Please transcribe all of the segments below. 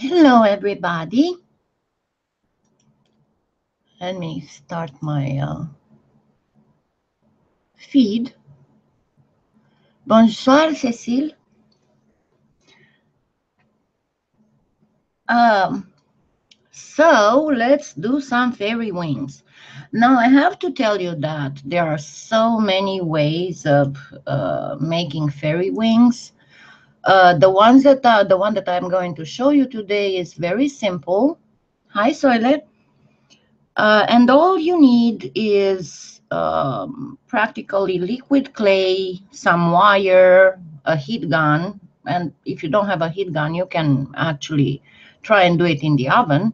Hello, everybody. Let me start my feed. Bonsoir, Cécile. So let's do some fairy wings. Now, I have to tell you that there are so many ways of making fairy wings. The one that I'm going to show you today is very simple. Hi, Soile. And all you need is practically liquid clay, some wire, a heat gun. And if you don't have a heat gun, you can actually try and do it in the oven.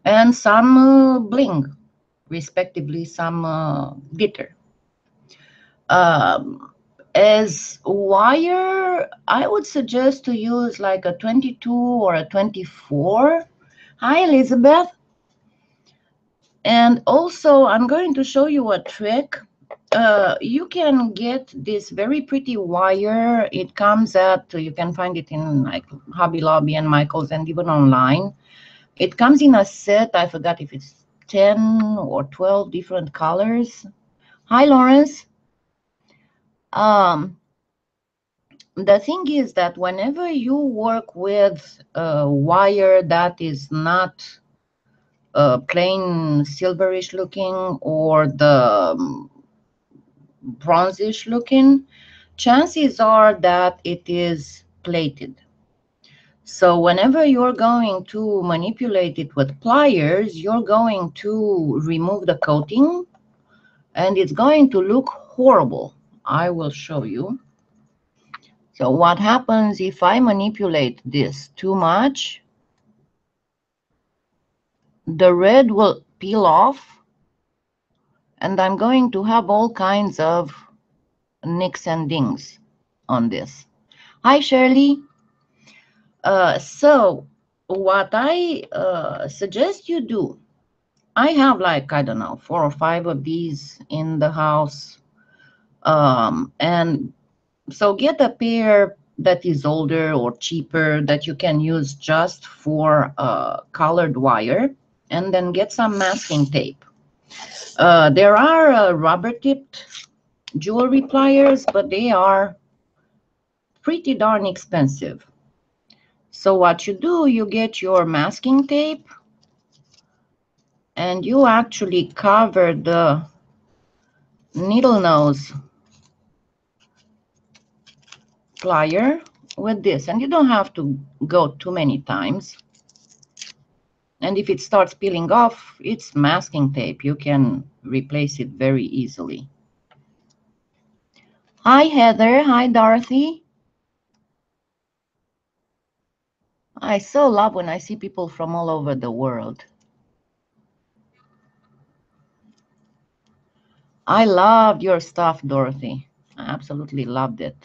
And some bling, respectively, some glitter. As wire, I would suggest to use like a 22 or a 24. Hi, Elizabeth. And also, I'm going to show you a trick. You can get this very pretty wire. It comes at, you can find it in like Hobby Lobby and Michael's and even online. It comes in a set. I forgot if it's 10 or 12 different colors. Hi, Lawrence. The thing is that whenever you work with a wire that is not plain silverish looking or the bronzish looking, chances are that it is plated. So whenever you're going to manipulate it with pliers, you're going to remove the coating and it's going to look horrible. I will show you. So what happens if I manipulate this too much? The red will peel off and I'm going to have all kinds of nicks and dings on this. Hi, Shirley. So what I suggest you do, I have like, I don't know, 4 or 5 of these in the house. And so get a pair that is older or cheaper that you can use just for colored wire, and then get some masking tape. There are rubber tipped jewelry pliers, but they are pretty darn expensive. So what you do, you get your masking tape and you actually cover the needle nose plier with this, and you don't have to go too many times. And if it starts peeling off, it's masking tape. You can replace it very easily. Hi, Heather. Hi, Dorothy. I so love when I see people from all over the world. I loved your stuff, Dorothy. I absolutely loved it.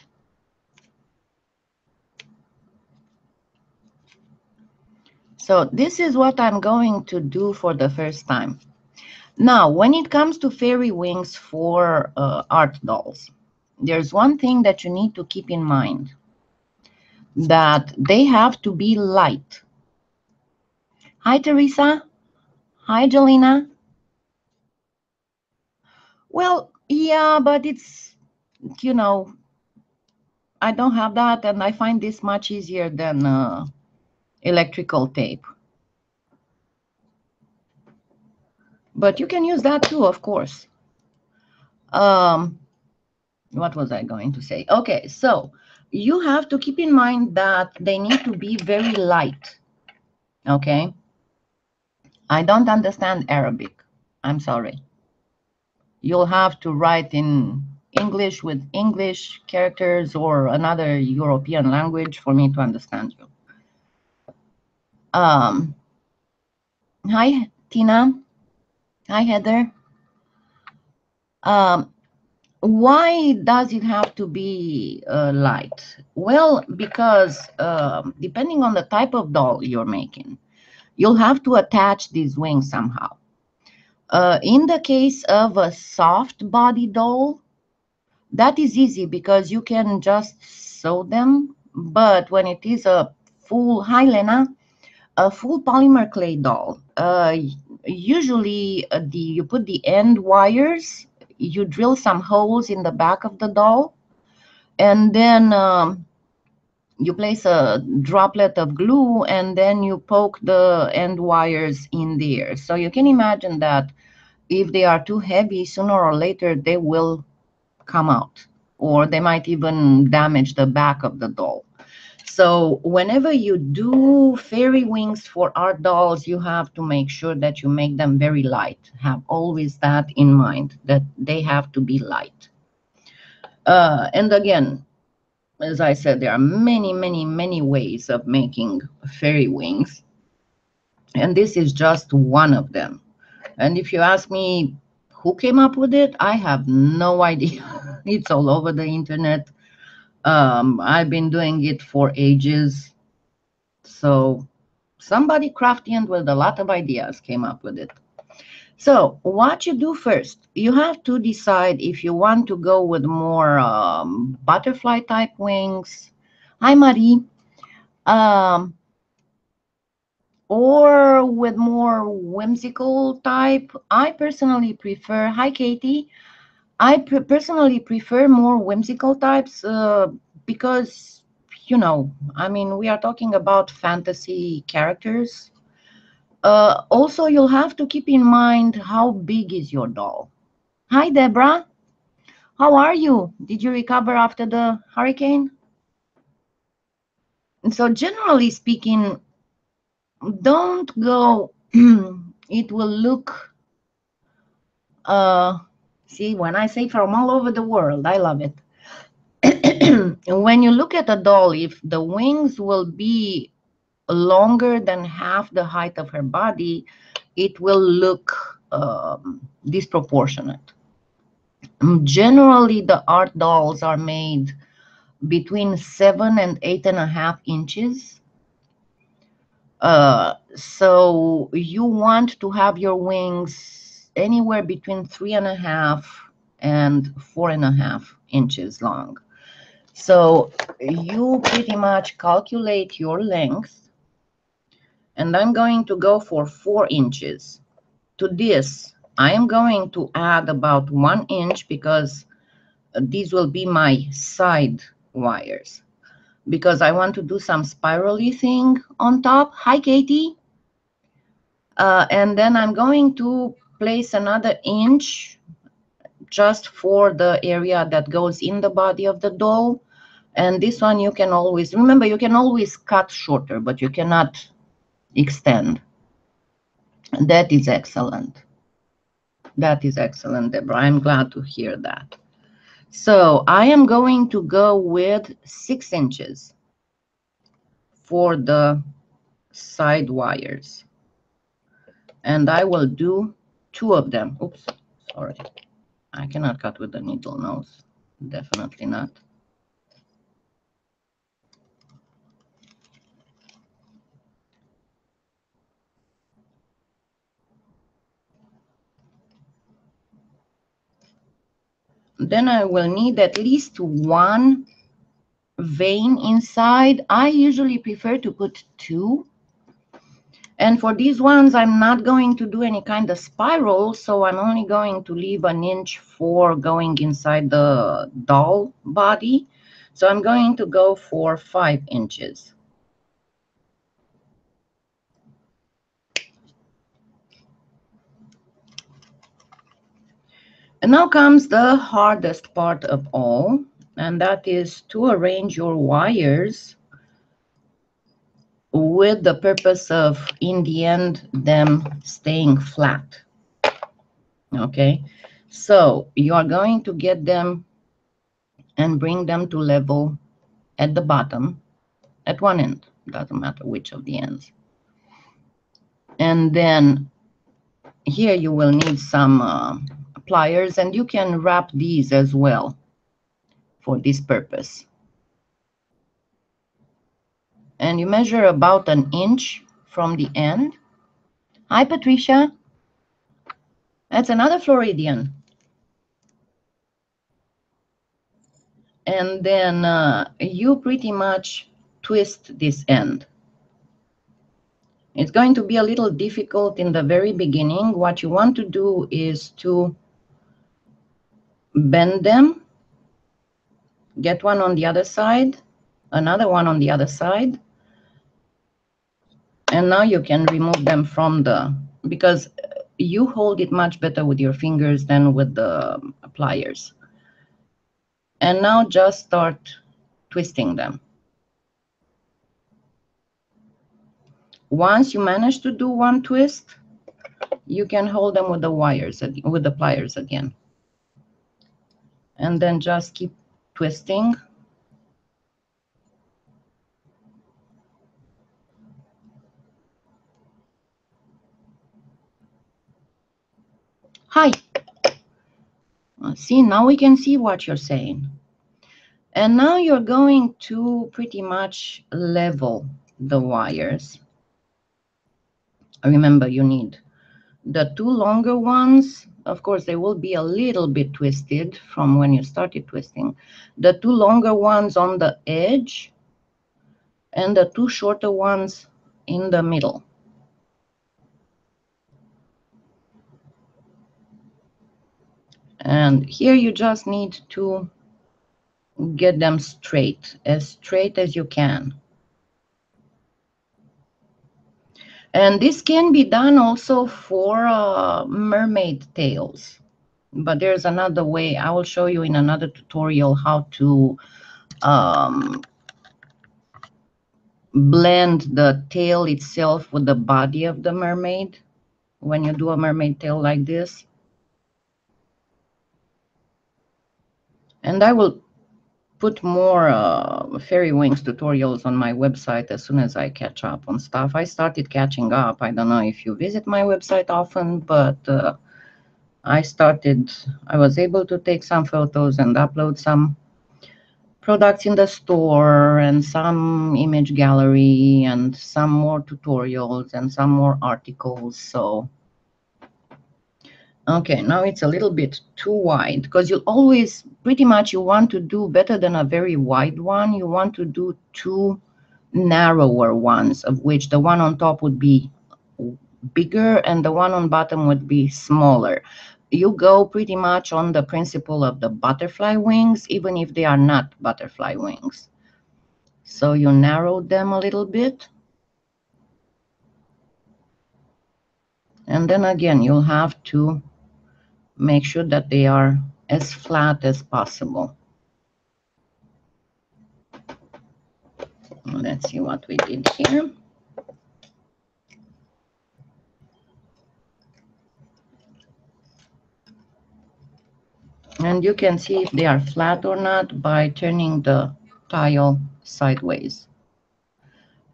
So this is what I'm going to do for the first time. Now, when it comes to fairy wings for art dolls, there's one thing that you need to keep in mind, that they have to be light. Hi, Teresa. Hi, Jelena. Well, yeah, but it's, you know, I don't have that, and I find this much easier than electrical tape. But you can use that too, of course. What was I going to say? Okay, so you have to keep in mind that they need to be very light. Okay? I don't understand Arabic. I'm sorry. You'll have to write in English with English characters or another European language for me to understand you. Hi, Tina. Hi, Heather. Why does it have to be light? Well, because depending on the type of doll you're making, you'll have to attach these wings somehow. In the case of a soft body doll, that is easy because you can just sew them. But when it is a full, hi Lena, a full polymer clay doll. Usually you put the end wires, you drill some holes in the back of the doll, and then you place a droplet of glue, and then you poke the end wires in there. So you can imagine that if they are too heavy, sooner or later they will come out, or they might even damage the back of the doll. So whenever you do fairy wings for art dolls, you have to make sure that you make them very light. Have always that in mind, that they have to be light. And again, as I said, there are many, many, many ways of making fairy wings. And this is just one of them. And if you ask me who came up with it, I have no idea. It's all over the internet. I've been doing it for ages. So somebody crafty and with a lot of ideas came up with it. So what you do first, you have to decide if you want to go with more butterfly type wings. Hi, Marie. Um, or with more whimsical type. I personally prefer, hi, Katie. I personally prefer more whimsical types because, you know, I mean, we are talking about fantasy characters. Also, you'll have to keep in mind how big is your doll. Hi, Deborah. How are you? Did you recover after the hurricane? And so generally speaking, don't go, it will look, see, when I say from all over the world, I love it. When you look at a doll, if the wings will be longer than half the height of her body, it will look disproportionate. Generally, the art dolls are made between 7 and 8.5 inches. So you want to have your wings anywhere between 3.5 and 4.5 inches long. So you pretty much calculate your length, and I'm going to go for 4 inches. To this, I am going to add about 1 inch because these will be my side wires, because I want to do some spirally thing on top. Hi, Katie. And then I'm going to place another inch just for the area that goes in the body of the doll. And this one you can always, remember, you can always cut shorter, but you cannot extend. That is excellent. That is excellent, Deborah. I'm glad to hear that. So I am going to go with 6 inches for the side wires. And I will do 2 of them. Oops, sorry. I cannot cut with the needle nose. Definitely not. Then I will need at least 1 vein inside. I usually prefer to put 2. And for these ones, I'm not going to do any kind of spiral, so I'm only going to leave an inch for going inside the doll body. So I'm going to go for 5 inches. And now comes the hardest part of all, and that is to arrange your wires with the purpose of, in the end, them staying flat. Okay, so you are going to get them and bring them to level at the bottom, at one end, doesn't matter which of the ends. And then here you will need some pliers, and you can wrap these as well for this purpose. And you measure about an inch from the end. Hi, Patricia. That's another Floridian. And then you pretty much twist this end. It's going to be a little difficult in the very beginning. What you want to do is to bend them, get one on the other side, another one on the other side, and now you can remove them from the, because you hold it much better with your fingers than with the pliers. And now just start twisting them. Once you manage to do one twist, you can hold them with the wires, with the pliers again. And then just keep twisting. Hi. See, now we can see what you're saying. And now you're going to pretty much level the wires. Remember, you need the two longer ones. Of course, they will be a little bit twisted from when you started twisting. The two longer ones on the edge and the two shorter ones in the middle. And here you just need to get them straight as you can. And this can be done also for mermaid tails. But there's another way. I will show you in another tutorial how to blend the tail itself with the body of the mermaid when you do a mermaid tail like this. And I will put more fairy wings tutorials on my website as soon as I catch up on stuff. I started catching up. I don't know if you visit my website often, but I was able to take some photos and upload some products in the store and some image gallery and some more tutorials and some more articles. So okay, now it's a little bit too wide, because you always pretty much you want to do better than a very wide one. You want to do two narrower ones, of which the one on top would be bigger and the one on bottom would be smaller. You go pretty much on the principle of the butterfly wings, even if they are not butterfly wings. So you narrow them a little bit. And then again, you'll have to make sure that they are as flat as possible. Let's see what we did here. And you can see if they are flat or not by turning the tile sideways.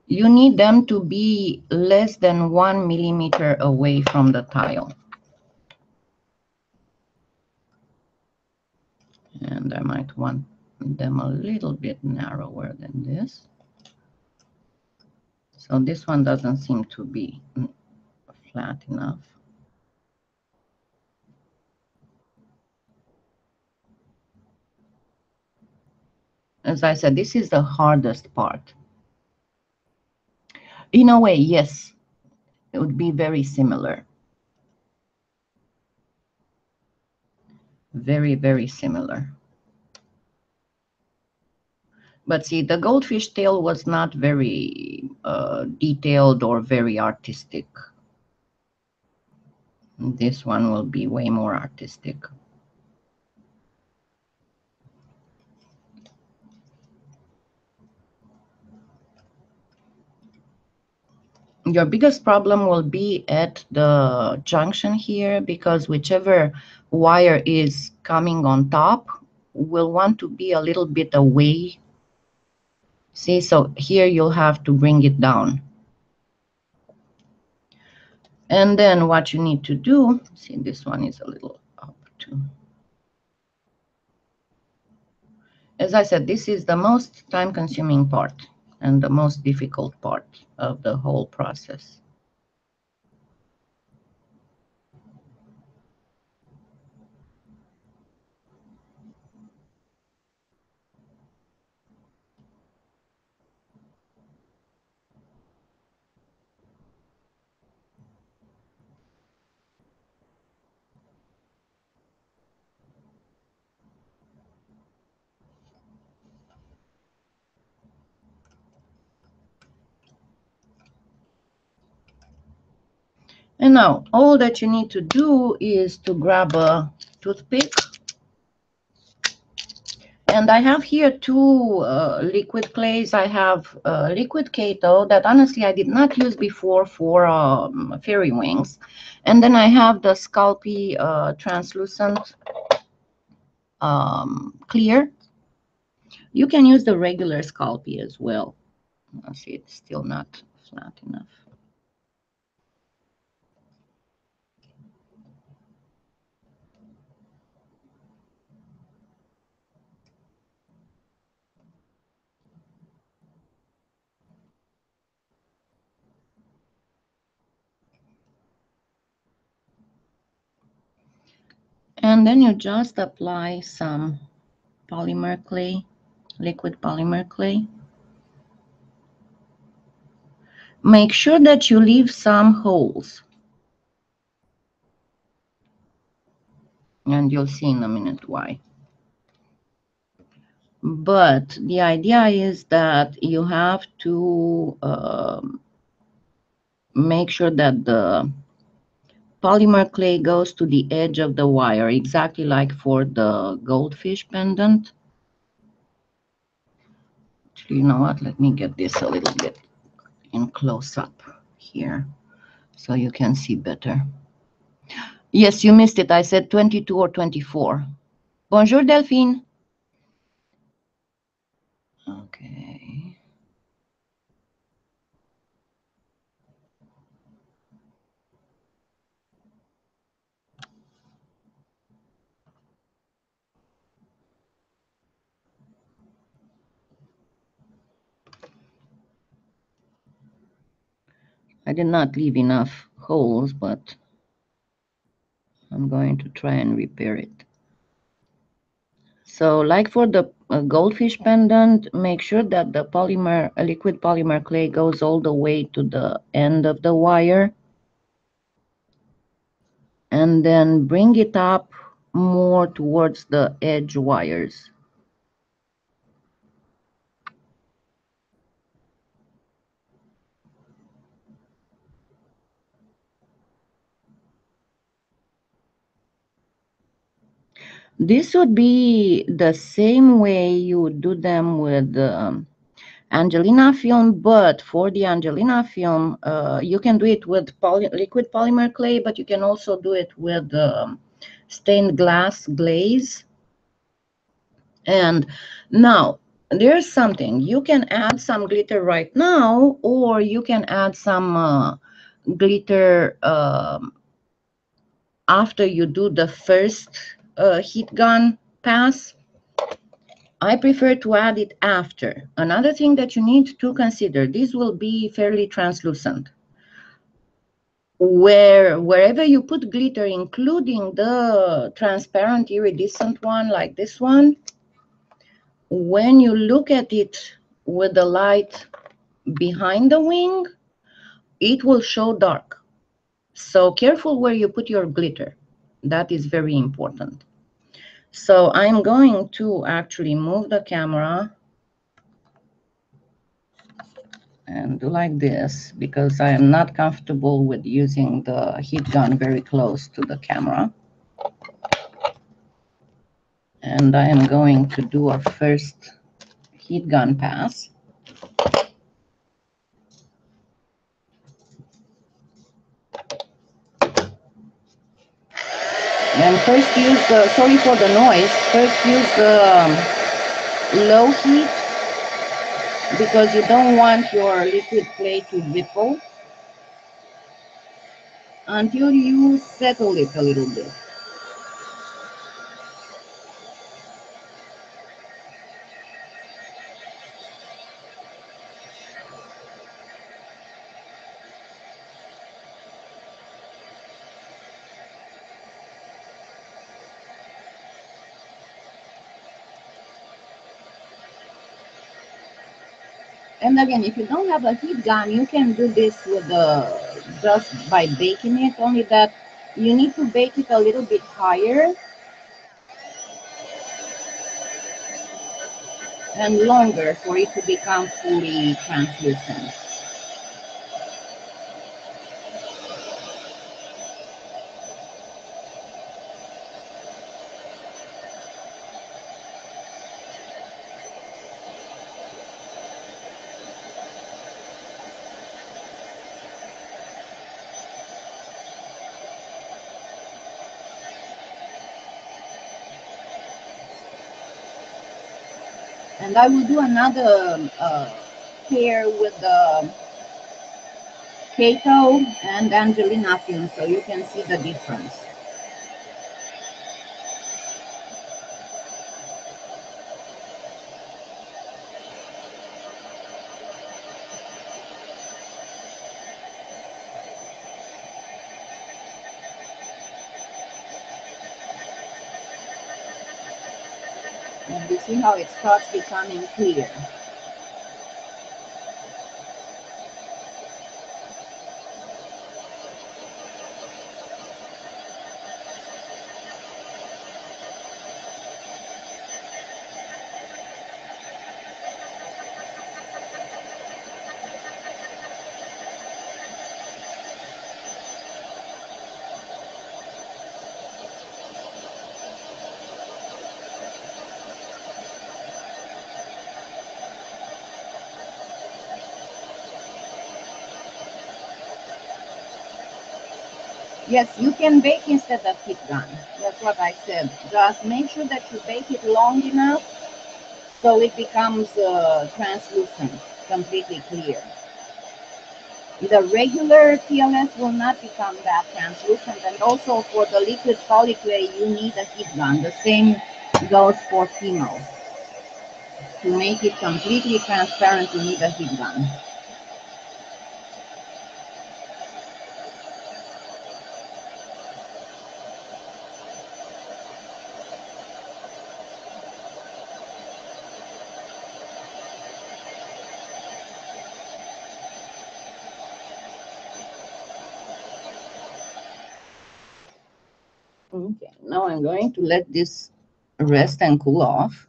You need them to be less than 1 millimeter away from the tile. And I might want them a little bit narrower than this. So this one doesn't seem to be flat enough. As I said, this is the hardest part. In a way, yes, it would be very similar. Very, very similar. But see, the goldfish tail was not very detailed or very artistic. This one will be way more artistic. Your biggest problem will be at the junction here, because whichever wire is coming on top will want to be a little bit away. See, so here you'll have to bring it down. And then what you need to do, see, this one is a little up too. As I said, this is the most time-consuming part and the most difficult part of the whole process. And now all that you need to do is to grab a toothpick. And I have here two liquid clays. I have liquid Kato that honestly I did not use before for fairy wings. And then I have the Sculpey translucent clear. You can use the regular Sculpey as well. See, it's still not flat enough. And then you just apply some polymer clay, liquid polymer clay. Make sure that you leave some holes. And you'll see in a minute why. But the idea is that you have to make sure that the polymer clay goes to the edge of the wire, exactly like for the goldfish pendant. Actually, you know what? Let me get this a little bit in close up here so you can see better. Yes, you missed it. I said 22 or 24. Bonjour, Delphine. Okay. I did not leave enough holes, but I'm going to try and repair it. So like for the goldfish pendant, make sure that the polymer, liquid polymer clay goes all the way to the end of the wire. And then bring it up more towards the edge wires. This would be the same way you would do them with Angelina film, but for the Angelina film, you can do it with liquid polymer clay, but you can also do it with stained glass glaze. And now, there's something. You can add some glitter right now, or you can add some glitter after you do the first heat gun pass. I prefer to add it after. Another thing that you need to consider, this will be fairly translucent. Wherever you put glitter, including the transparent iridescent one like this one, when you look at it with the light behind the wing, it will show dark. So careful where you put your glitter. That is very important. So I'm going to actually move the camera and do like this because I am not comfortable with using the heat gun very close to the camera. And I am going to do a first heat gun pass. And first use the, sorry for the noise, first use the low heat because you don't want your liquid clay to ripple until you settle it a little bit. And again, if you don't have a heat gun, you can do this with just by baking it, only that you need to bake it a little bit higher and longer for it to become fully translucent. And I will do another pair with the Kato and Angelina film so you can see the difference. And you see how it starts becoming clear. Yes, you can bake instead of heat gun. That's what I said. Just make sure that you bake it long enough so it becomes translucent, completely clear. The regular PLS will not become that translucent, and also for the liquid polyclay you need a heat gun. The same goes for pheno. To make it completely transparent you need a heat gun. Okay, now I'm going to let this rest and cool off.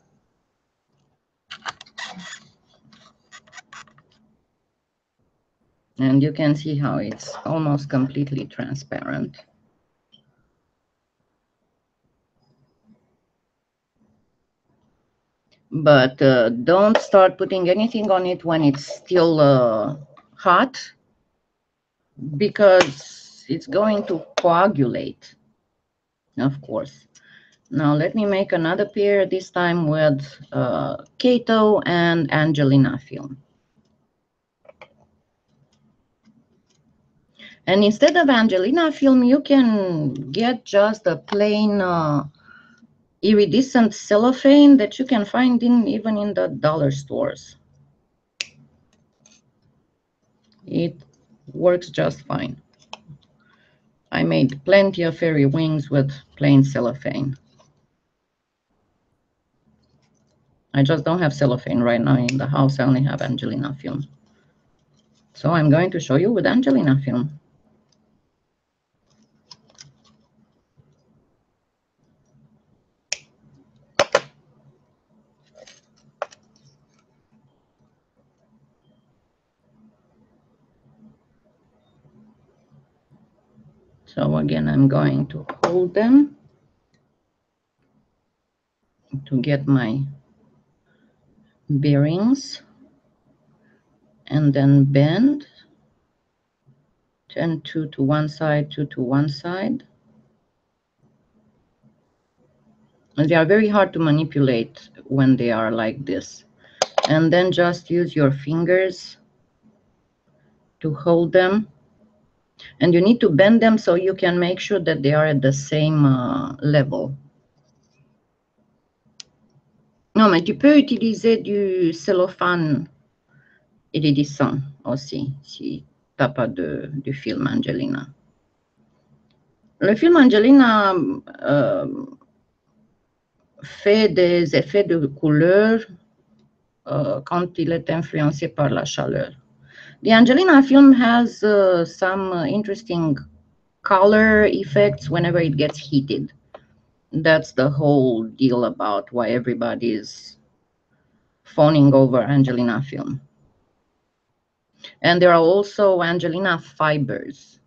And you can see how it's almost completely transparent. But don't start putting anything on it when it's still hot, because it's going to coagulate, of course. Now let me make another pair, this time with Kato and Angelina film. And instead of Angelina film, you can get just a plain iridescent cellophane that you can find even in the dollar stores. It works just fine. I made plenty of fairy wings with plain cellophane. I just don't have cellophane right now in the house. I only have Angelina film. So I'm going to show you with Angelina film. So again, I'm going to hold them to get my bearings, and then bend, turn two to one side, two to one side. And they are very hard to manipulate when they are like this. And then just use your fingers to hold them. And you need to bend them so you can make sure that they are at the same level. Non, mais tu peux utiliser du cellophane iridescent aussi, si tu n'as pas du film Angelina. Le film Angelina fait des effets de couleur quand il est influencé par la chaleur. The Angelina film has some interesting color effects whenever it gets heated. That's the whole deal about why everybody is fawning over Angelina film. And there are also Angelina fibers.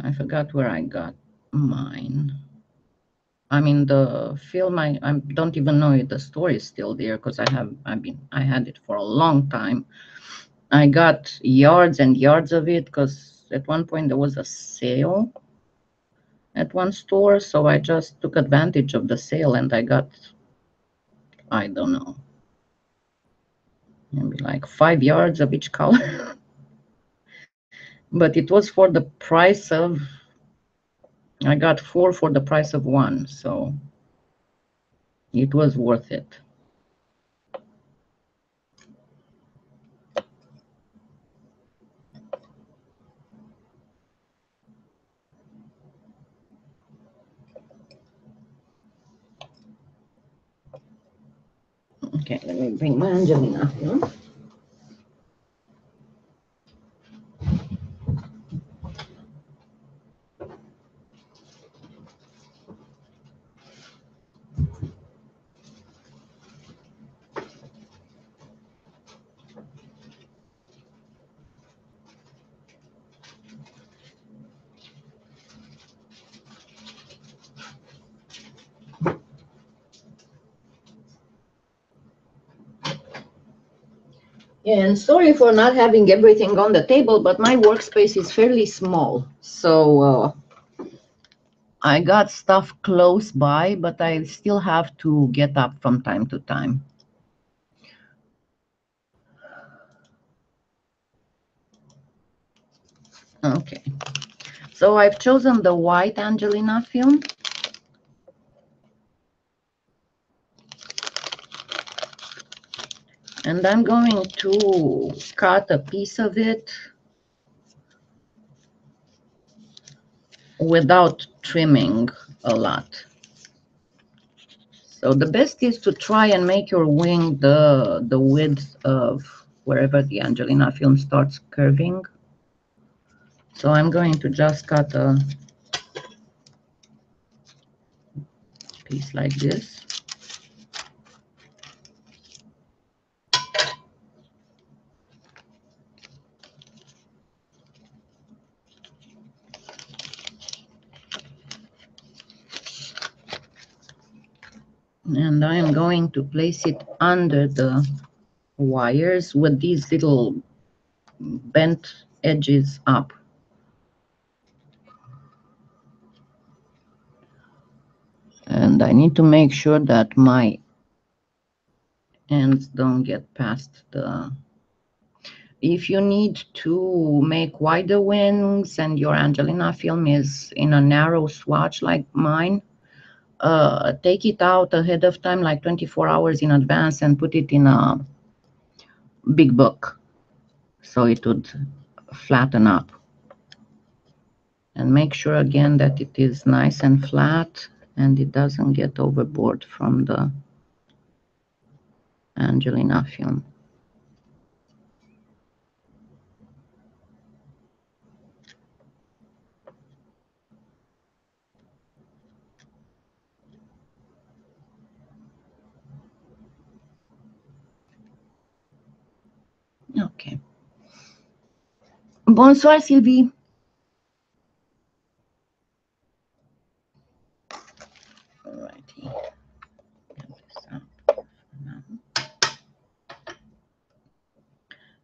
I forgot where I got mine. I mean, the film, I don't even know if the store is still there, because I had it for a long time. I got yards and yards of it because at one point there was a sale. at one store, so I just took advantage of the sale and I got, I don't know, maybe like 5 yards of each color. But it was for the price of, I got 4 for the price of 1, so it was worth it. Okay, let me bring my Angelina film. And sorry for not having everything on the table, but my workspace is fairly small. So I got stuff close by, but I still have to get up from time to time. Okay, so I've chosen the white Angelina film. And I'm going to cut a piece of it without trimming a lot. So the best is to try and make your wing the width of wherever the Angelina film starts curving. So I'm going to just cut a piece like this. And I am going to place it under the wires with these little bent edges up. And I need to make sure that my ends don't get past the... If you need to make wider wings and your Angelina film is in a narrow swatch like mine, take it out ahead of time, like 24 hours in advance, and put it in a big book so it would flatten up. And make sure again that it is nice and flat and it doesn't get overboard from the Angelina film. Okay. Bonsoir, Sylvie. Alrighty.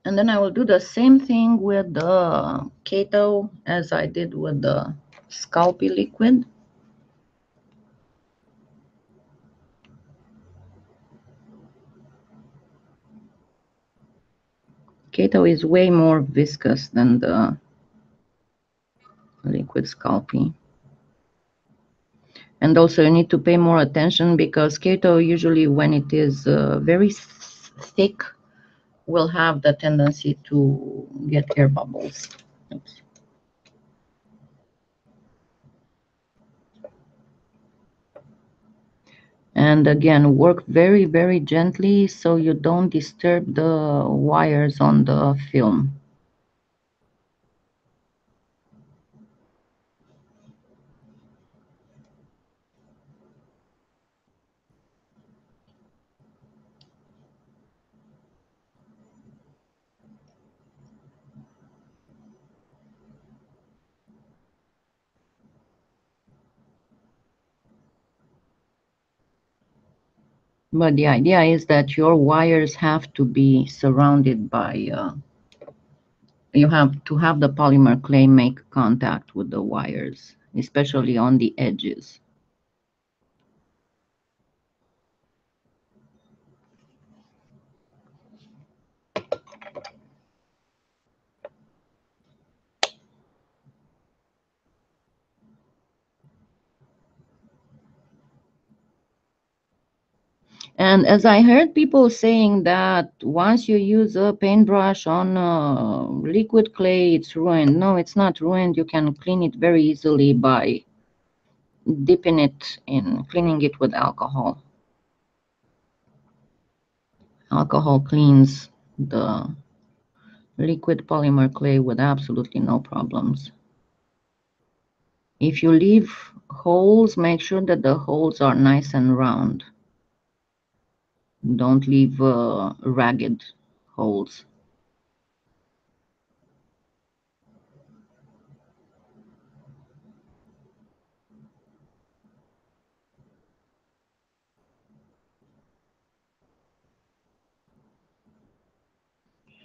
And then I will do the same thing with the Kato as I did with the Sculpey liquid. Kato is way more viscous than the liquid Sculpey. And also you need to pay more attention because Kato usually when it is very thick will have the tendency to get air bubbles. Oops. And again, work very, very gently so you don't disturb the wires on the film. But the idea is that your wires have to be surrounded by, you have to have the polymer clay make contact with the wires. especially on the edges. And as I heard people saying that once you use a paintbrush on liquid clay, it's ruined. No, it's not ruined. You can clean it very easily by dipping it in, cleaning it with alcohol. Alcohol cleans the liquid polymer clay with absolutely no problems. If you leave holes, make sure that the holes are nice and round. Don't leave ragged holes.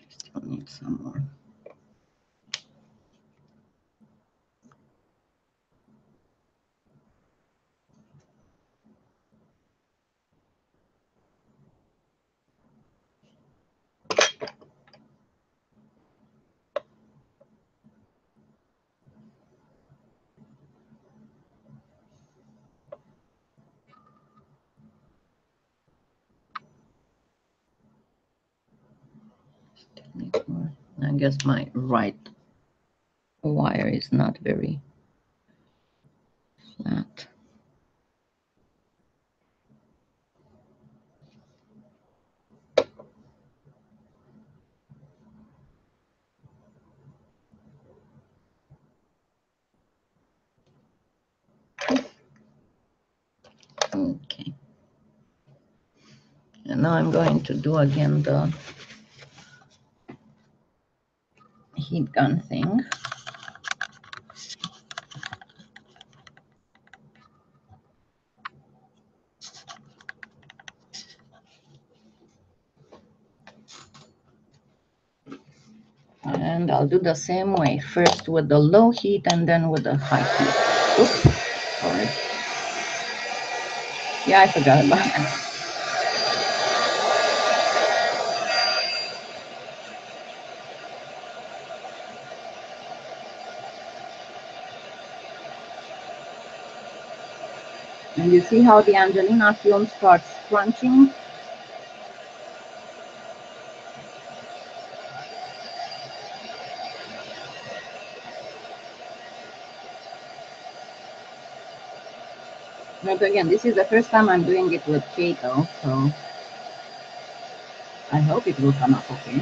Still need some more. I guess my right wire is not very flat. Okay. And now I'm going to do again the heat gun thing. And I'll do the same way, first with the low heat and then with the high heat. Oops, sorry. Yeah, I forgot about that. And you see how the Angelina film starts crunching? But again, this is the first time I'm doing it with Kato, so I hope it will come up okay.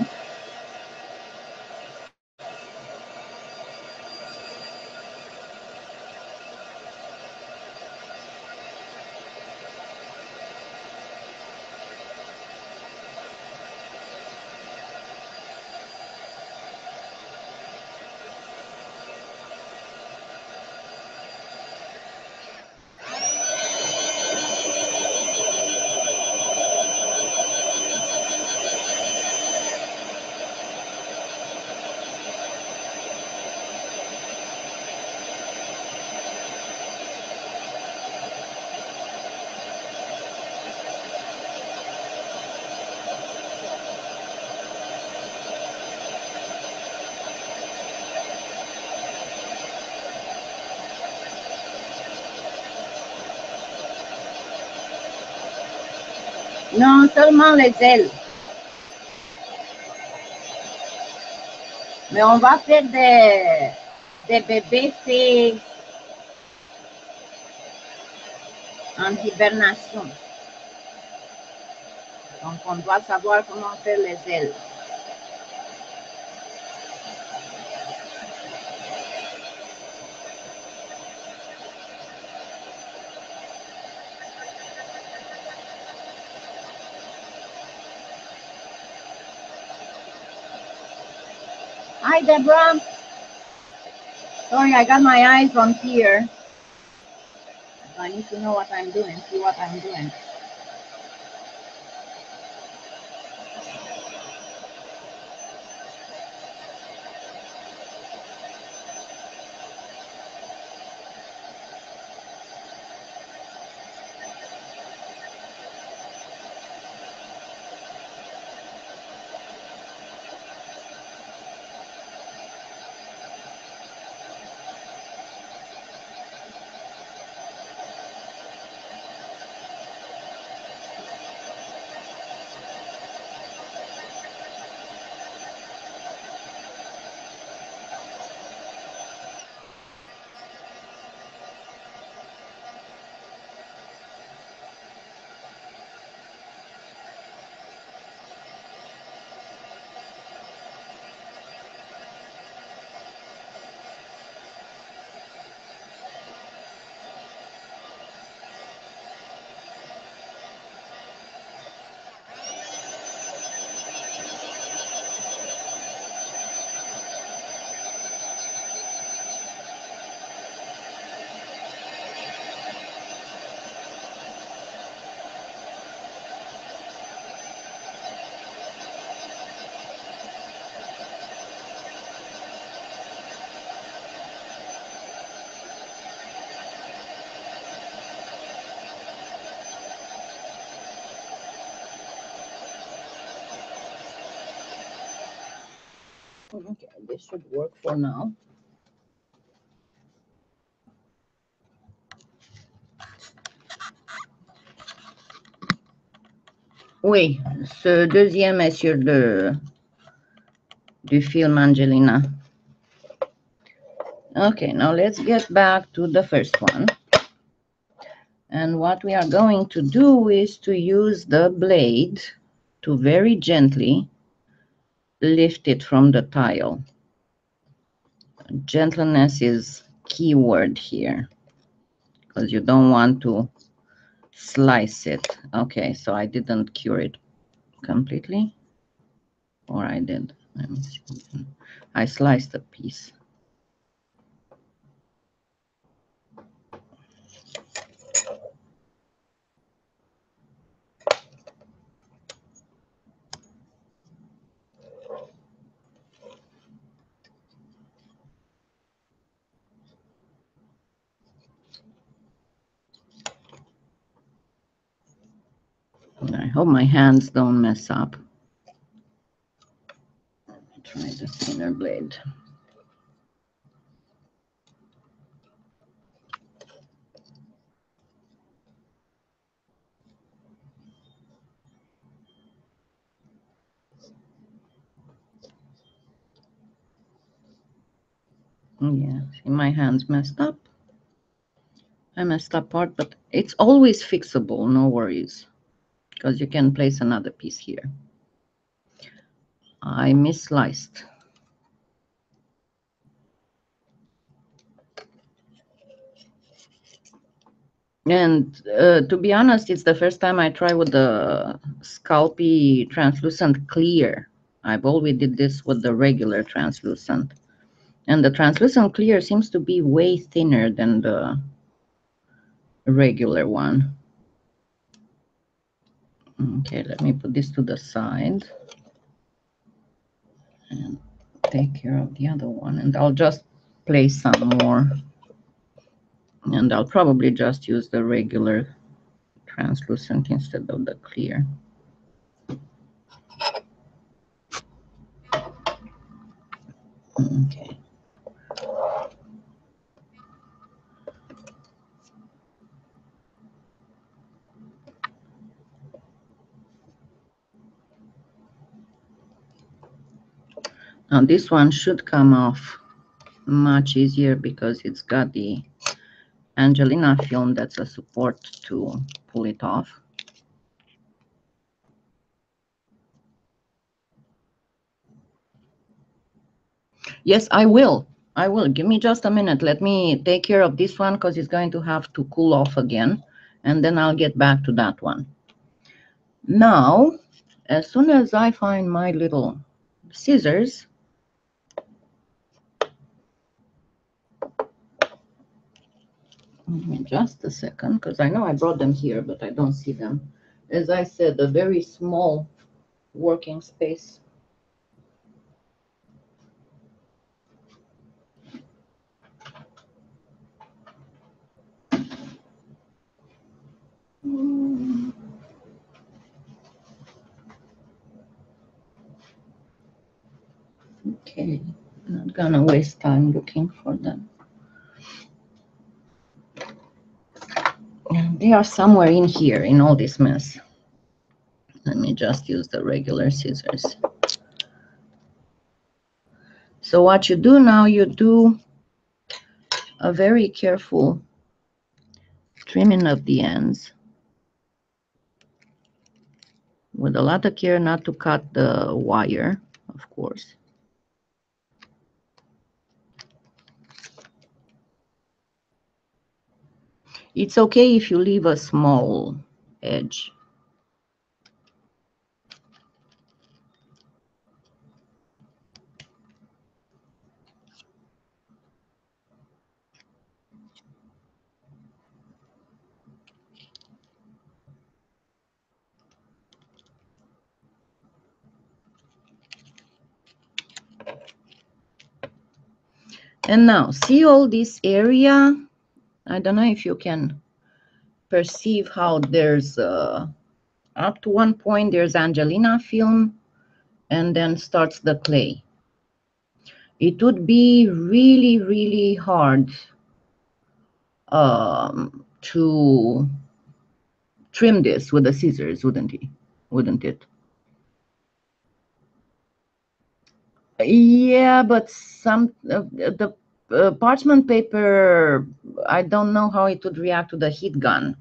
Non, seulement les ailes. Mais on va faire des bébés faits en hibernation. Donc on doit savoir comment faire les ailes. Hi, Deborah. Sorry, I got my eyes on here. So I need to know what I'm doing, see what I'm doing. Okay, this should work for now. Oui, ce deuxième est sur du film Angelina. Okay, now let's get back to the first one. And what we are going to do is to use the blade to very gently lift it from the tile. Gentleness is key word here because you don't want to slice it. Okay, so I didn't cure it completely, or I did. Let me see. I sliced a piece. I hope my hands don't mess up. Let me try the thinner blade. Yeah, see, my hands messed up. I messed up part, but it's always fixable, no worries, because you can place another piece here. I missliced. And to be honest, it's the first time I try with the Sculpey translucent clear. I've always did this with the regular translucent. And the translucent clear seems to be way thinner than the regular one. Okay, let me put this to the side and take care of the other one. And I'll just place some more. And I'll probably just use the regular translucent instead of the clear. Okay. Now this one should come off much easier because it's got the Angelina film that's a support to pull it off. Yes, I will. I will. Give me just a minute. Let me take care of this one because it's going to have to cool off again. And then I'll get back to that one. Now, as soon as I find my little scissors, just a second, because I know I brought them here, but I don't see them. As I said, a very small working space. Okay, not gonna waste time looking for them. They are somewhere in here in all this mess. Let me just use the regular scissors. So what you do now, you do a very careful trimming of the ends with a lot of care not to cut the wire, of course. It's okay if you leave a small edge. And now, see all this area? I don't know if you can perceive how there's up to one point there's Angelina film and then starts the clay. it would be really, really hard to trim this with the scissors, wouldn't it? Wouldn't it? Yeah, but some the parchment paper, I don't know how it would react to the heat gun.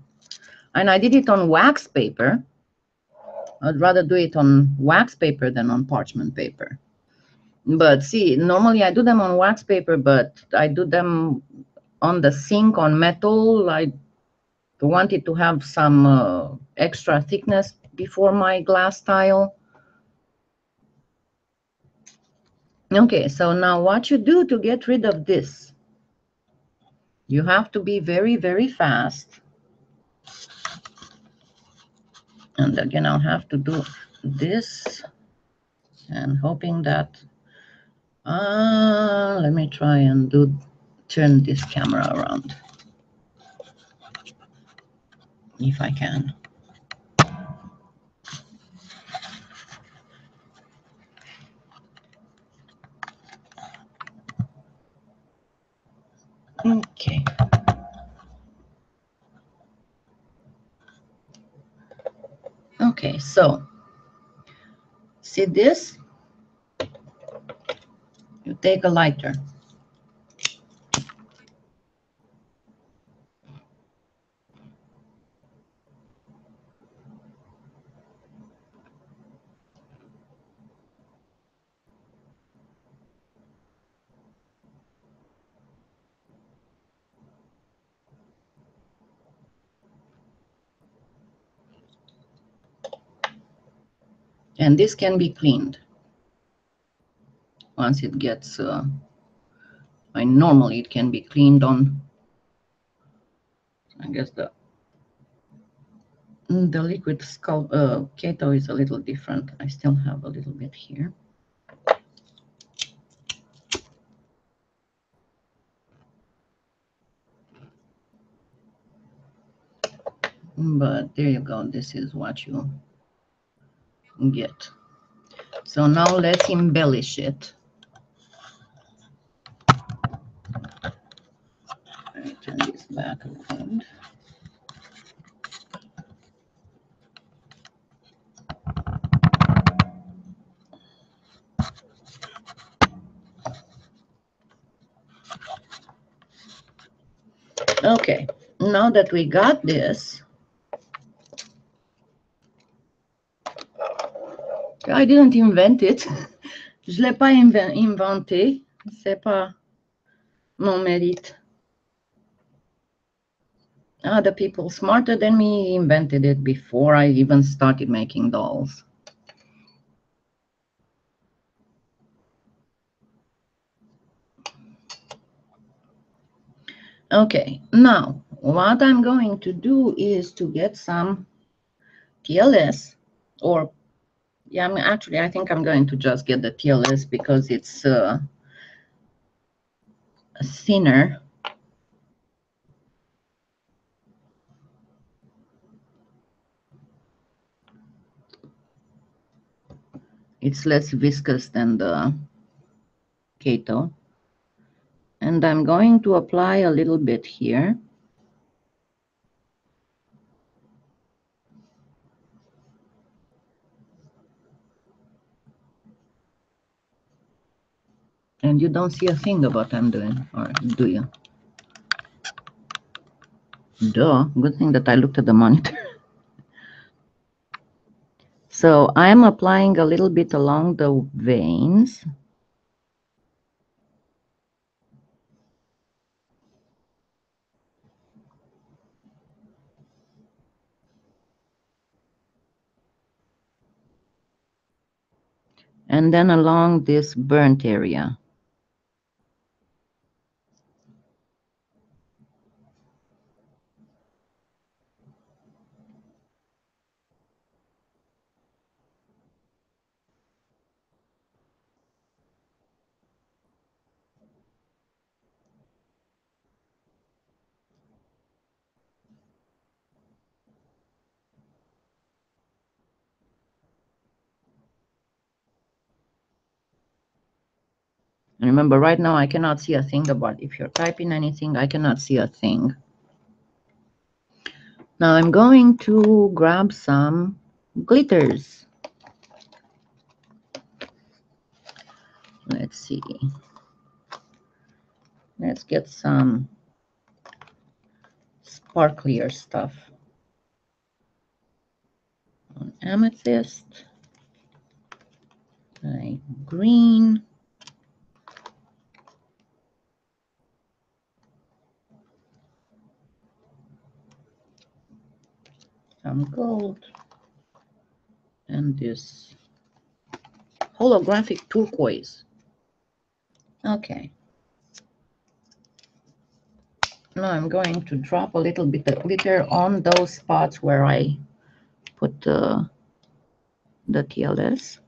And I did it on wax paper. I'd rather do it on wax paper than on parchment paper. But see, normally I do them on wax paper, but I do them on the sink on metal. I wanted to have some extra thickness before my glass tile. Okay, so now what you do to get rid of this, you have to be very, very fast. And again, I'll have to do this and hoping that, let me try and turn this camera around if I can. Okay. Okay, so see this? You take a lighter. And this can be cleaned once it gets, normally it can be cleaned on, I guess the liquid Kato is a little different. I still have a little bit here. But there you go. This is what you get. So now let's embellish it. I turn this back a little. Okay, now that we got this, I didn't invent it. Je l'ai pas inventé. C'est pas mon mérite. Other people smarter than me invented it before I even started making dolls. Okay, now what I'm going to do is to get some TLS, or yeah, I think I'm going to just get the TLS because it's thinner. It's less viscous than the Kato. And I'm going to apply a little bit here. And you don't see a thing of what I'm doing, or do you? Duh, good thing that I looked at the monitor. So I'm applying a little bit along the veins. And then along this burnt area. Remember, right now I cannot see a thing about if you're typing anything, I cannot see a thing. Now I'm going to grab some glitters. Let's see. Let's get some sparklier stuff. On amethyst, like green. Some gold. And this holographic turquoise. Okay. Now I'm going to drop a little bit of glitter on those spots where I put the TLS.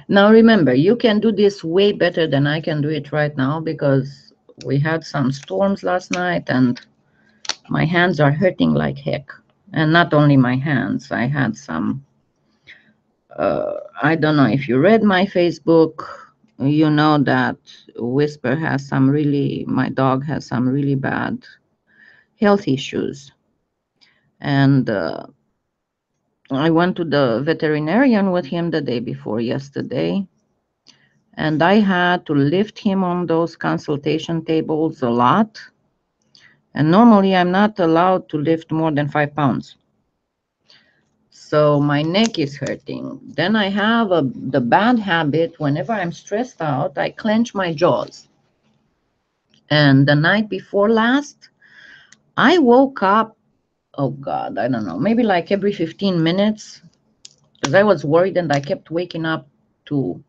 Now remember, you can do this way better than I can do it right now because we had some storms last night and my hands are hurting like heck. And not only my hands, I had some, I don't know if you read my Facebook, you know that Whisper has some really, my dog has some really bad health issues. And I went to the veterinarian with him the day before yesterday. And I had to lift him on those consultation tables a lot. And normally I'm not allowed to lift more than 5 pounds. So my neck is hurting. Then I have the bad habit, whenever I'm stressed out, I clench my jaws. And the night before last, I woke up, oh God, I don't know, maybe like every 15 minutes, because I was worried and I kept waking up to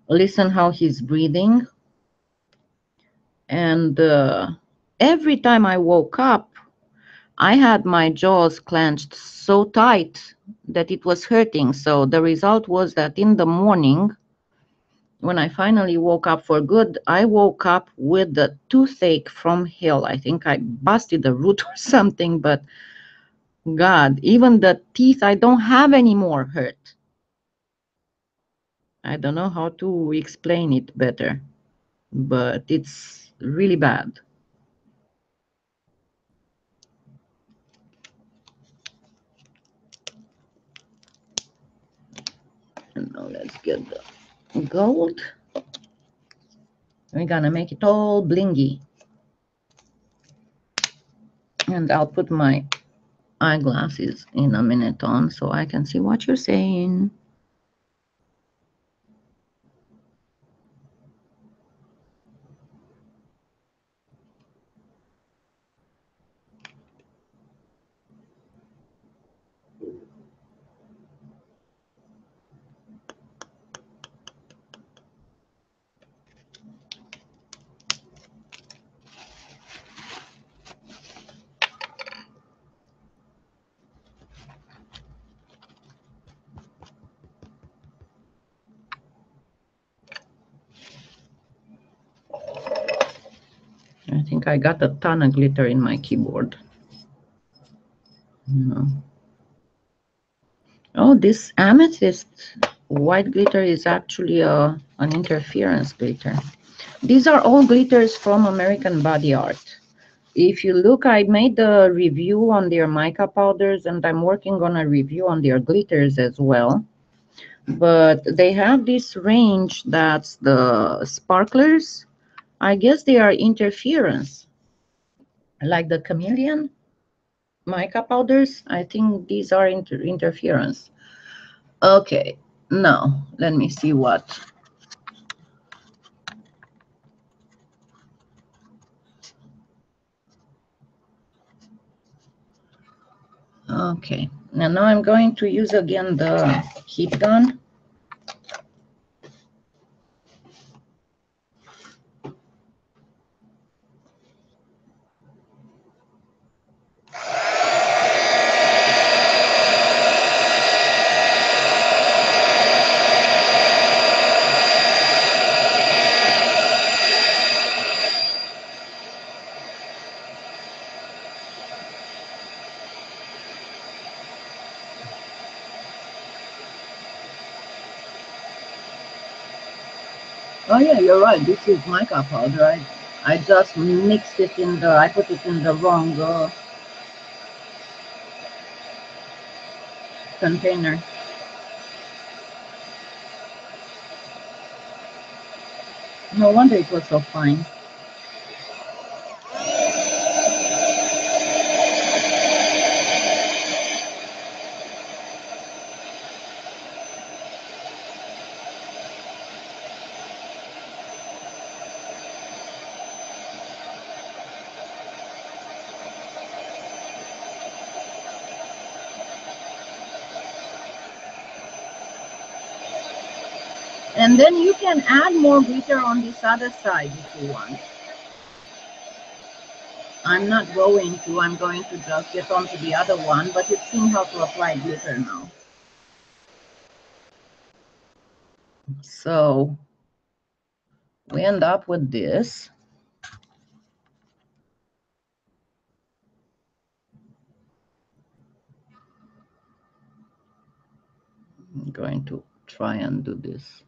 listen how he's breathing. And every time I woke up, I had my jaws clenched so tight that it was hurting. So the result was that in the morning, when I finally woke up for good, I woke up with the toothache from hell. I think I busted a root or something, but God, even the teeth I don't have anymore hurt. I don't know how to explain it better, but it's really bad. And now let's get the gold. We're gonna make it all blingy. And I'll put my eyeglasses in a minute on so I can see what you're saying. I think I got a ton of glitter in my keyboard. No. Oh, this amethyst white glitter is actually an interference glitter. These are all glitters from American Body Art. If you look, I made a review on their mica powders and I'm working on a review on their glitters as well. But they have this range that's the sparklers. I guess they are interference, like the chameleon mica powders. I think these are interference. Okay, now let me see what. Okay, and now I'm going to use again the heat gun. Oh yeah, you're right. This is mica powder. I just mixed it in the. I put it in the wrong container. No wonder it was so fine. And then you can add more glitter on this other side if you want. I'm not going to. I'm going to just get onto the other one, but you've seen how to apply glitter now. So we end up with this. I'm going to try and do this.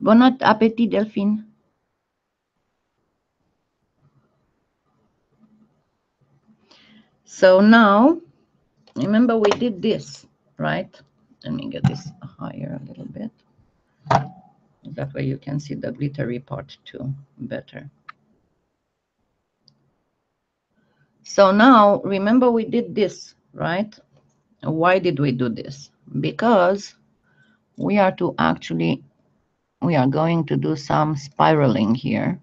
Bon appétit, Delphine. So now, remember we did this, right? Let me get this higher a little bit. That way you can see the glittery part too better. So now, remember we did this, right? Why did we do this? Because we are going to do some spiraling here.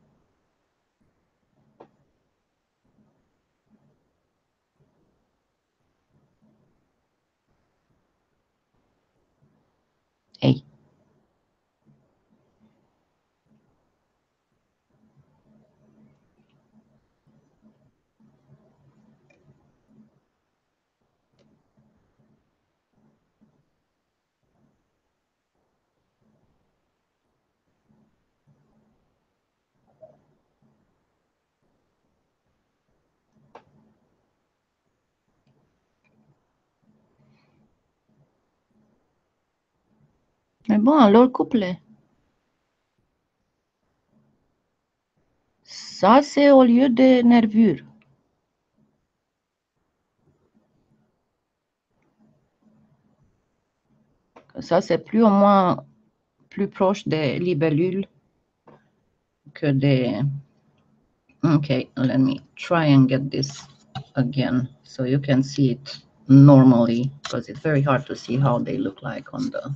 Hey. Mais bon, alors couple. Ça, c'est au lieu de nervures. Ça, c'est plus ou moins plus proche des libellules que des... Okay, let me try and get this again so you can see it normally, because it's very hard to see how they look like on the...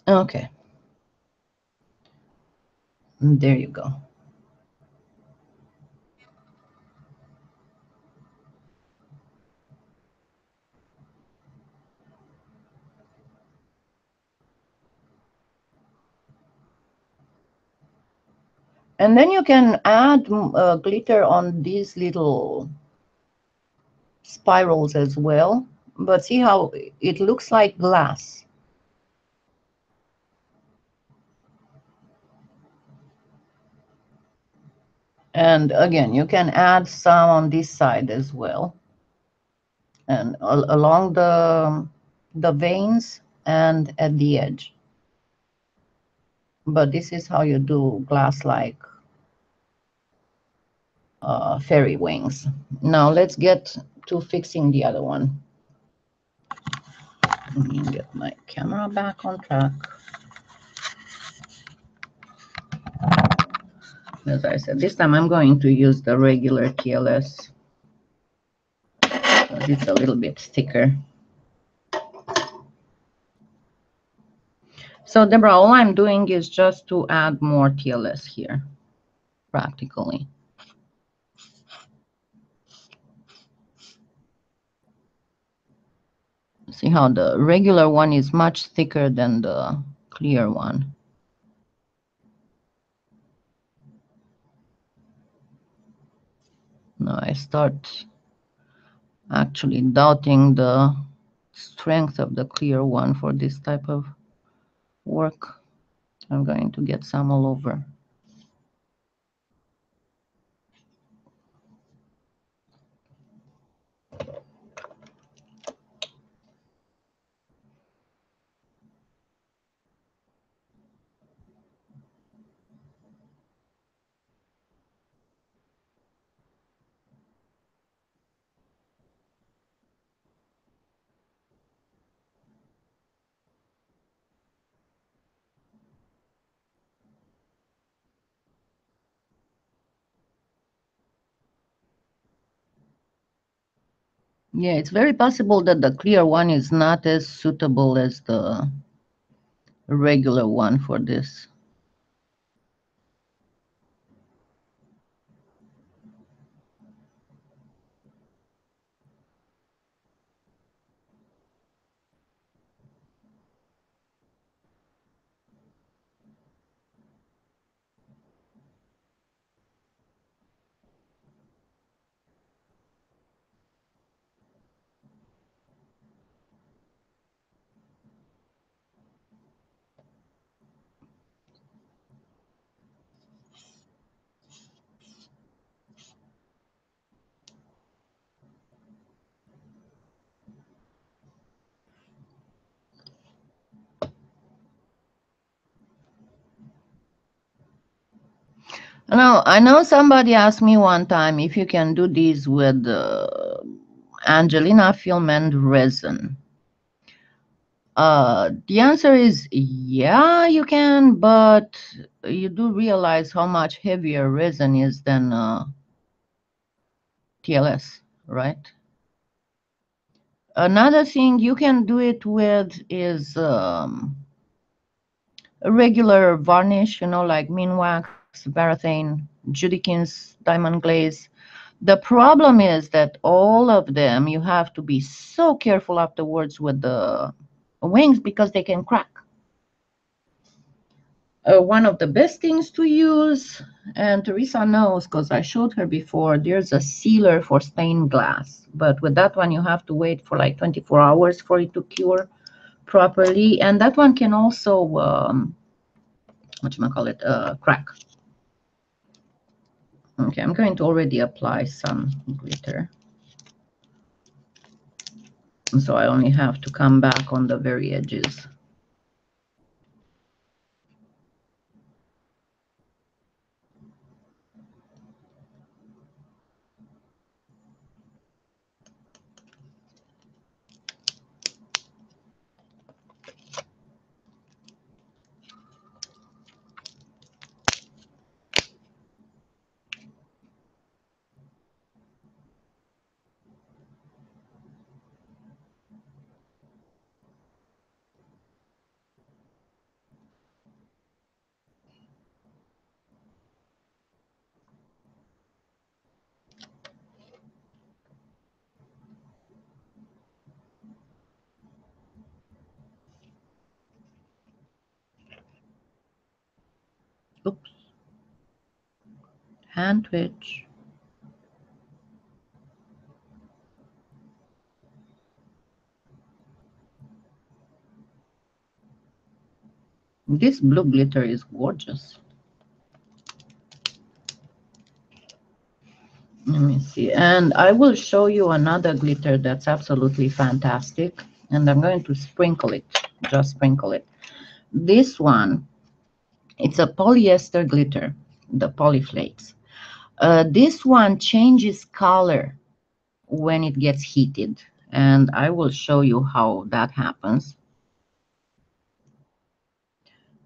Okay. There you go. And then you can add glitter on these little spirals as well. But see how it looks like glass. And again, you can add some on this side as well. And along the veins and at the edge. But this is how you do glass-like fairy wings. Now let's get to fixing the other one. Let me get my camera back on track. As I said, this time I'm going to use the regular TLS. It's a little bit thicker. So Deborah, all I'm doing is just to add more TLS here, practically. See how the regular one is much thicker than the clear one. Now I start actually doubting the strength of the clear one for this type of work. I'm going to get some all over. Yeah, it's very possible that the clear one is not as suitable as the regular one for this. Now, I know somebody asked me one time if you can do these with Angelina film and resin. The answer is yeah, you can, but you do realize how much heavier resin is than TLS, right? Another thing you can do it with is a regular varnish, you know, like Minwax, Varathane, Judikins, Diamond Glaze. The problem is that all of them, you have to be so careful afterwards with the wings because they can crack. One of the best things to use, and Teresa knows because I showed her before, there's a sealer for stained glass. But with that one, you have to wait for like 24 hours for it to cure properly. And that one can also, crack. Okay, I'm going to already apply some glitter. So I only have to come back on the very edges. Oops. Hand twitch. This blue glitter is gorgeous. Let me see. And I will show you another glitter that's absolutely fantastic. And I'm going to sprinkle it, just sprinkle it. This one It's a polyester glitter, the polyflakes. This one changes color when it gets heated, and I will show you how that happens.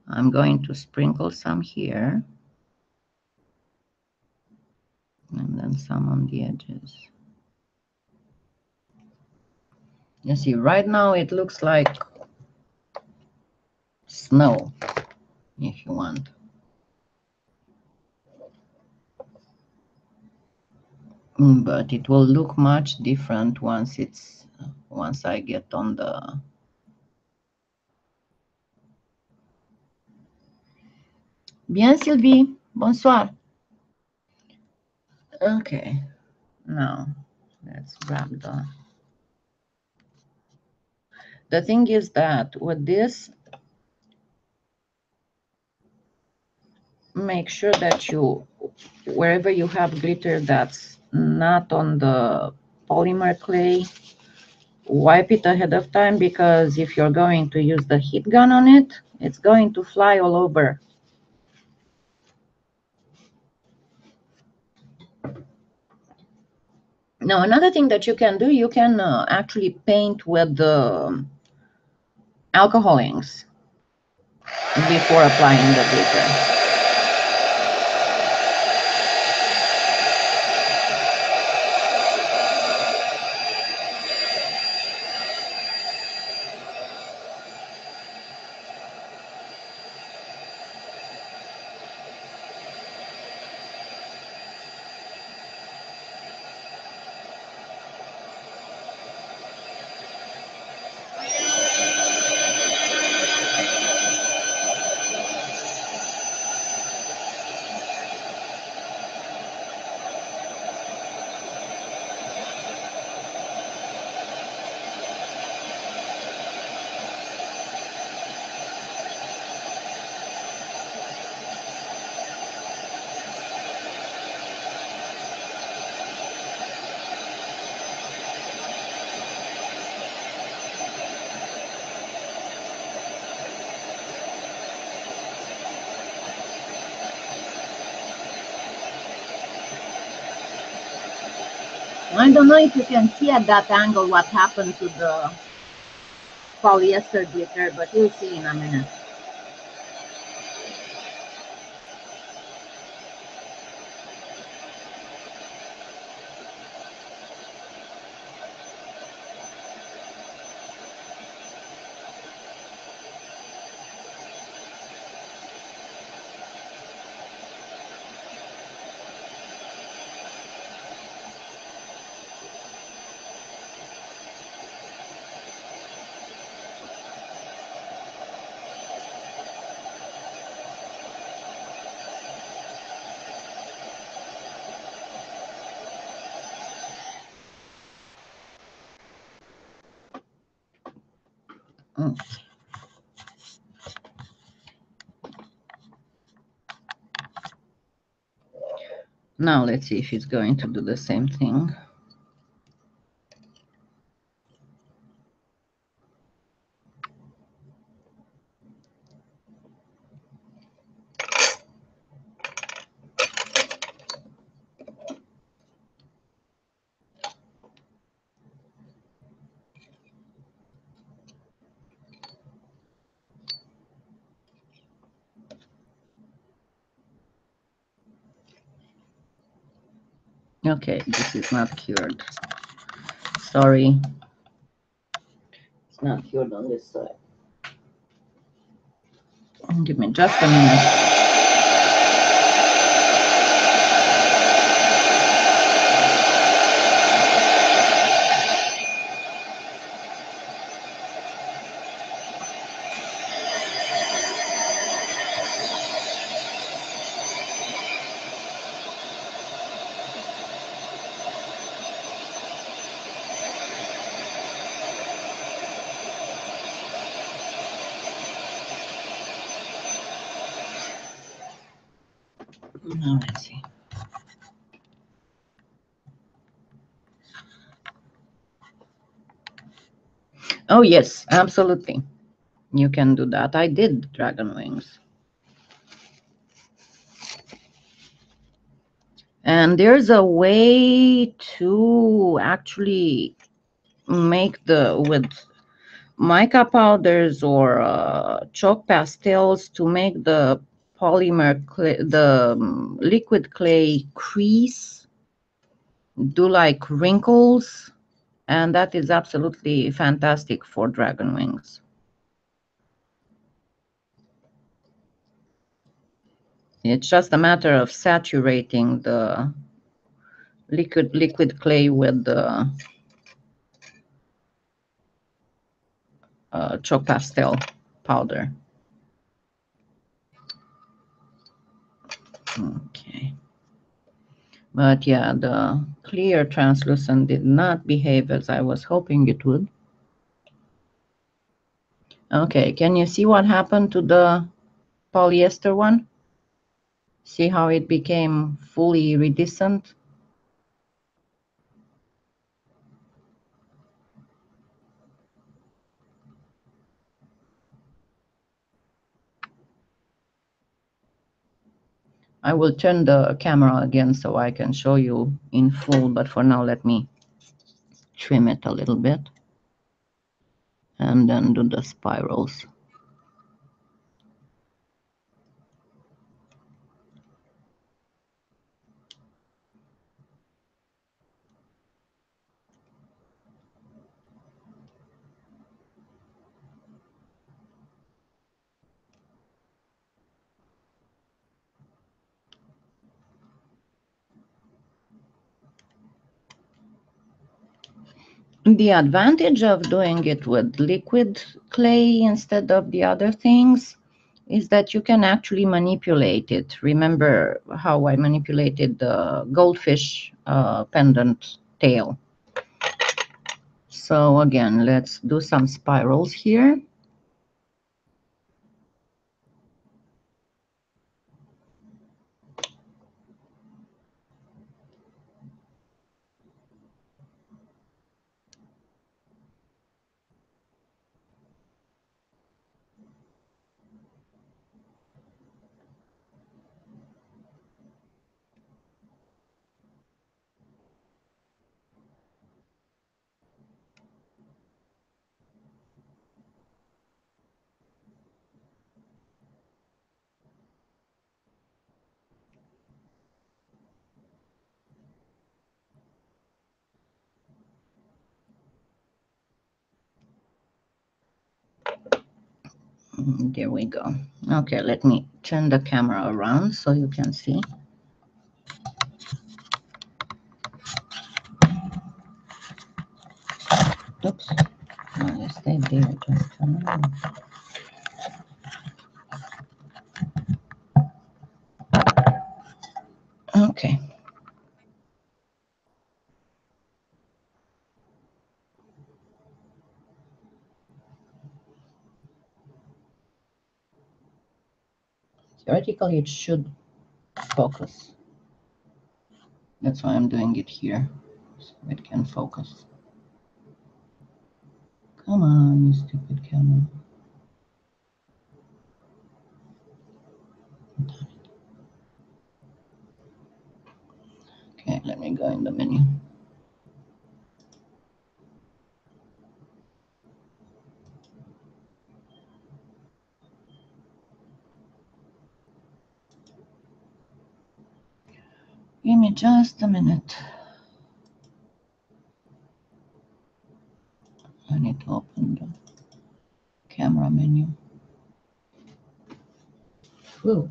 I'm going to sprinkle some here and then some on the edges. You see, right now it looks like snow, if you want. But it will look much different once I get on the... Bien, Sylvie. Bonsoir. Okay. Now, let's grab the thing is that with this, make sure that wherever you have glitter that's not on the polymer clay, wipe it ahead of time, because if you're going to use the heat gun on it, it's going to fly all over. Now, another thing that you can do, you can actually paint with the alcohol inks before applying the glitter. I don't know if you can see at that angle what happened to the polyester glitter, but you'll see in a minute. Now let's see if it's going to do the same thing. Okay, this is not cured. Sorry. It's not cured on this side. Give me just a minute. Now let's see. Oh yes, absolutely. You can do that. I did dragon wings. And there's a way to actually make with mica powders or chalk pastels to make the polymer clay, the liquid clay crease, do like wrinkles, and that is absolutely fantastic for dragon wings. It's just a matter of saturating the liquid clay with the chalk pastel powder. Okay. But yeah, the clear translucent did not behave as I was hoping it would. Okay, can you see what happened to the polyester one? See how it became fully iridescent? I will turn the camera again so I can show you in full, but for now let me trim it a little bit and then do the spirals. The advantage of doing it with liquid clay instead of the other things is that you can actually manipulate it. Remember how I manipulated the goldfish pendant tail. So again, let's do some spirals here. There we go. Okay, let me turn the camera around so you can see. Oops. I stayed there. Okay. Theoretically, it should focus. That's why I'm doing it here, so it can focus. Come on, you stupid camera. Okay, let me go in the menu. Give me just a minute. I need to open the camera menu. Whoa.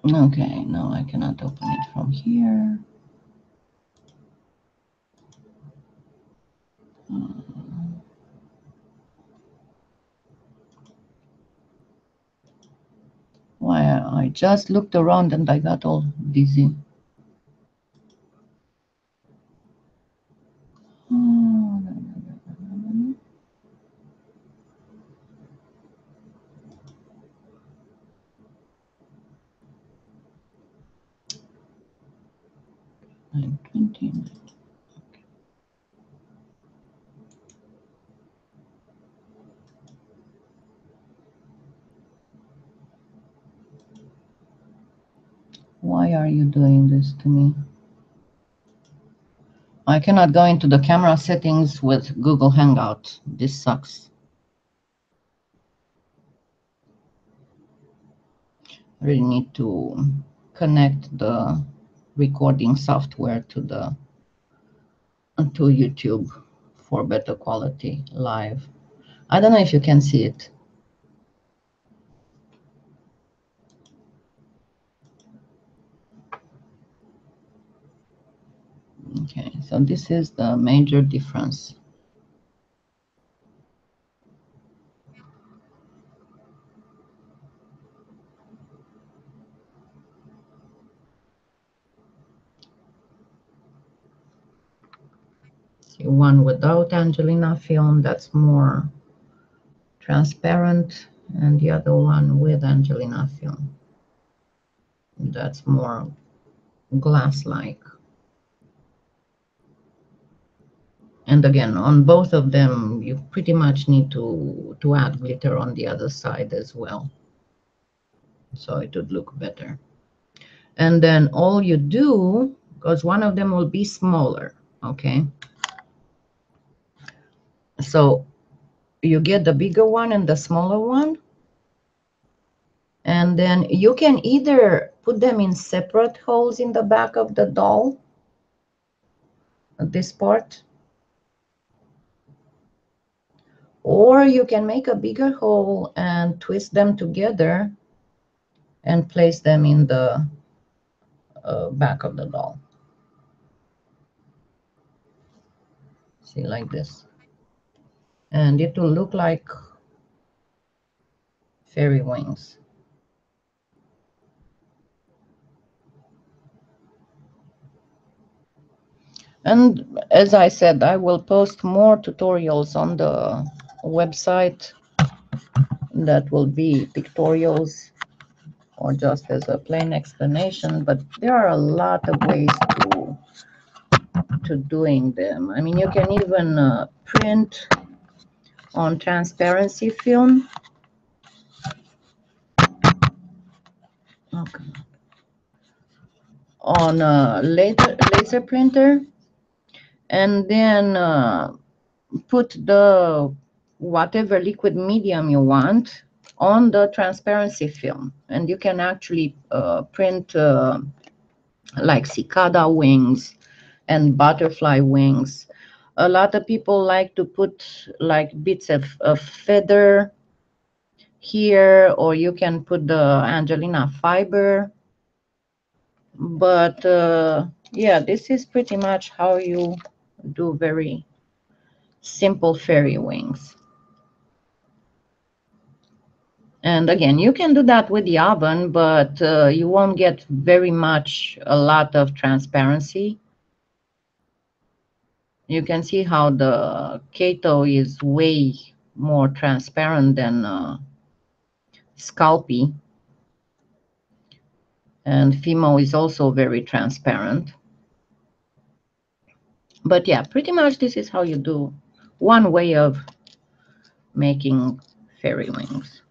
Okay, no, I cannot open it from here. Why, I just looked around and I got all dizzy. Oh, no, no, no, 9:20. Why are you doing this to me? I cannot go into the camera settings with Google Hangout. This sucks. I really need to connect the recording software to YouTube for better quality live. I don't know if you can see it. Okay, so this is the major difference. See, one without Angelina film, that's more transparent, and the other one with Angelina film. That's more glass-like. And again, on both of them, you pretty much need to add glitter on the other side as well, so it would look better. And then all you do, because one of them will be smaller, okay? So you get the bigger one and the smaller one, and then you can either put them in separate holes in the back of the doll, this part, or you can make a bigger hole and twist them together and place them in the back of the doll. See, like this. And it will look like fairy wings. And as I said, I will post more tutorials on the website that will be pictorials or just as a plain explanation, but there are a lot of ways to doing them. I mean, you can even print on transparency film. Okay. On a laser printer, and then put the whatever liquid medium you want on the transparency film, and you can actually print like cicada wings and butterfly wings. A lot of people like to put like bits of feather here, or you can put the Angelina fiber. But yeah, this is pretty much how you do very simple fairy wings. And again, you can do that with the oven, but you won't get very much, a lot of transparency. You can see how the Kato is way more transparent than Scalpi. And Fimo is also very transparent. But yeah, pretty much this is how you do one way of making fairy wings.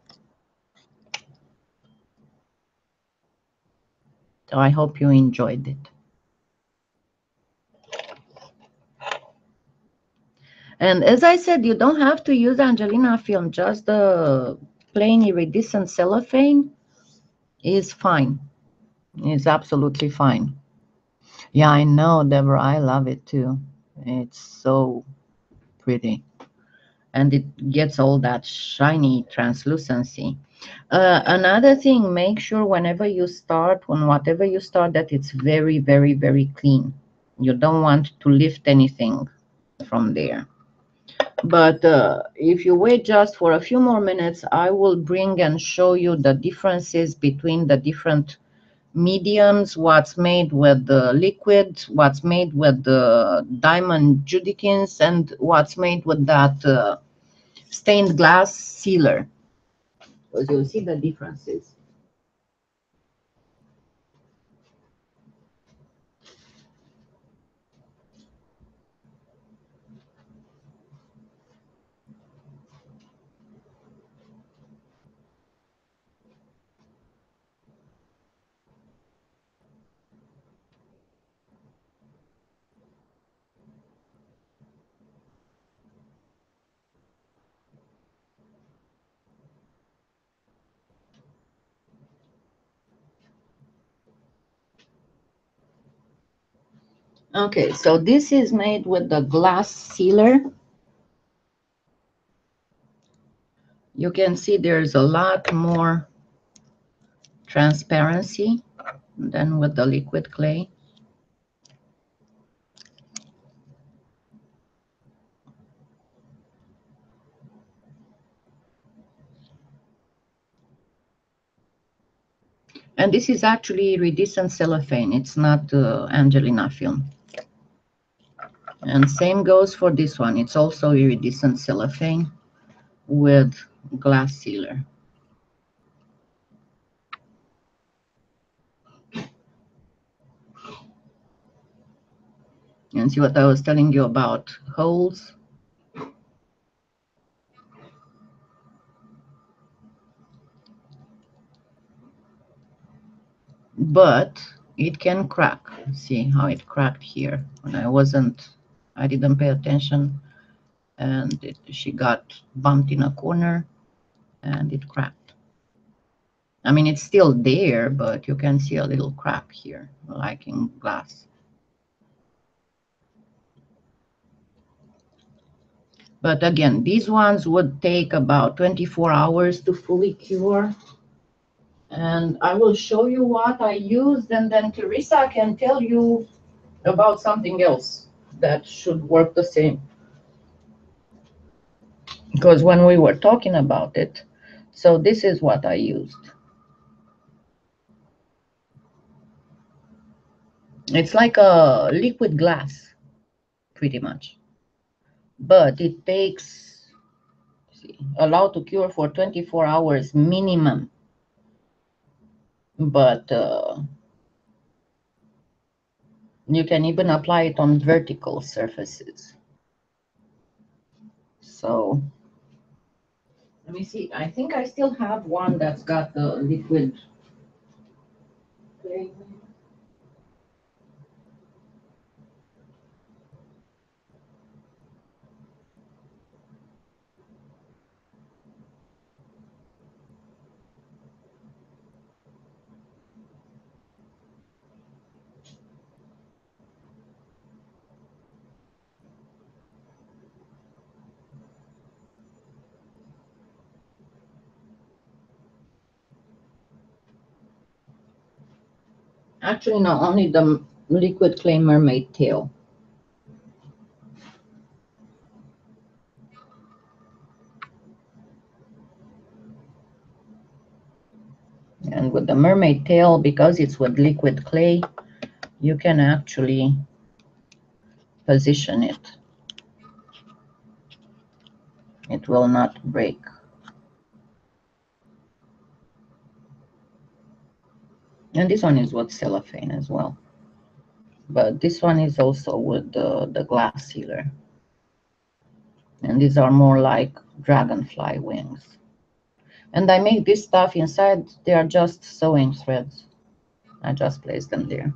So I hope you enjoyed it. And as I said, you don't have to use Angelina film, just the plain iridescent cellophane is fine. It's absolutely fine. Yeah, I know, Deborah, I love it too. It's so pretty. And it gets all that shiny translucency. Another thing, make sure whenever you start, on whatever you start, that it's very, very, very clean. You don't want to lift anything from there. But if you wait just for a few more minutes, I will bring and show you the differences between the different mediums, what's made with the liquid, what's made with the diamond judikins, and what's made with that stained glass sealer. Because you'll see the differences. Okay, so this is made with the glass sealer. You can see there's a lot more transparency than with the liquid clay. And this is actually iridescent cellophane. It's not Angelina film. And same goes for this one. It's also iridescent cellophane with glass sealer. And see what I was telling you about holes? But it can crack. See how it cracked here when I didn't pay attention, and she got bumped in a corner and it cracked. I mean, it's still there, but you can see a little crack here, like in glass. But again, these ones would take about 24 hours to fully cure. And I will show you what I used, and then Teresa can tell you about something else that should work the same. Because when we were talking about it, so this is what I used. It's like a liquid glass, pretty much. But it takes, see, allowed to cure for 24 hours minimum. But you can even apply it on vertical surfaces. So let me see. I think I still have one that's got the liquid clay. Actually, no, only the liquid clay mermaid tail. And with the mermaid tail, because it's with liquid clay, you can actually position it. It will not break. And this one is with cellophane as well. But this one is also with the glass sealer. And these are more like dragonfly wings. And I make this stuff inside. They are just sewing threads. I just place them there.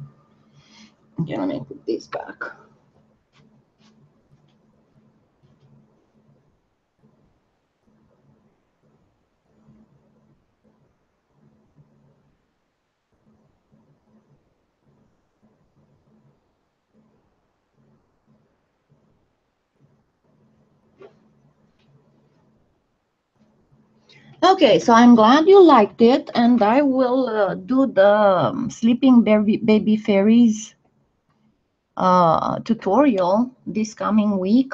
Okay, let me put this back. Okay, so I'm glad you liked it, and I will do the sleeping baby fairies tutorial this coming week.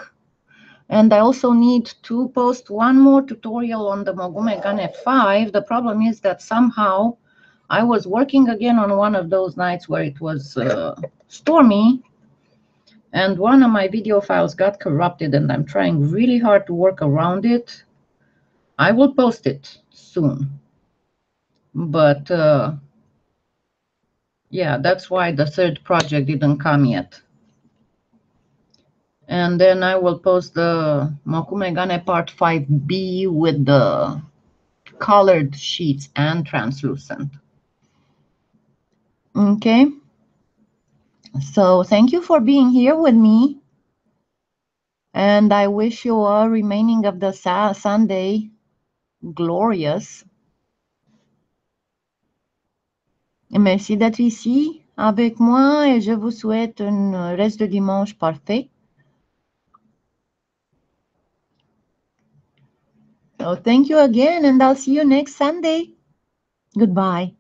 And I also need to post one more tutorial on the Mogume Gane 5. The problem is that somehow I was working again on one of those nights where it was stormy, and one of my video files got corrupted, and I'm trying really hard to work around it. I will post it soon. But yeah, that's why the third project didn't come yet. And then I will post the Mokume Gane Part 5B with the colored sheets and translucent. Okay. So thank you for being here with me. And I wish you a remaining of the Sunday glorious. Merci d'être ici. avec moi et je vous souhaite un reste de dimanche parfait. So thank you again and I'll see you next Sunday. Goodbye.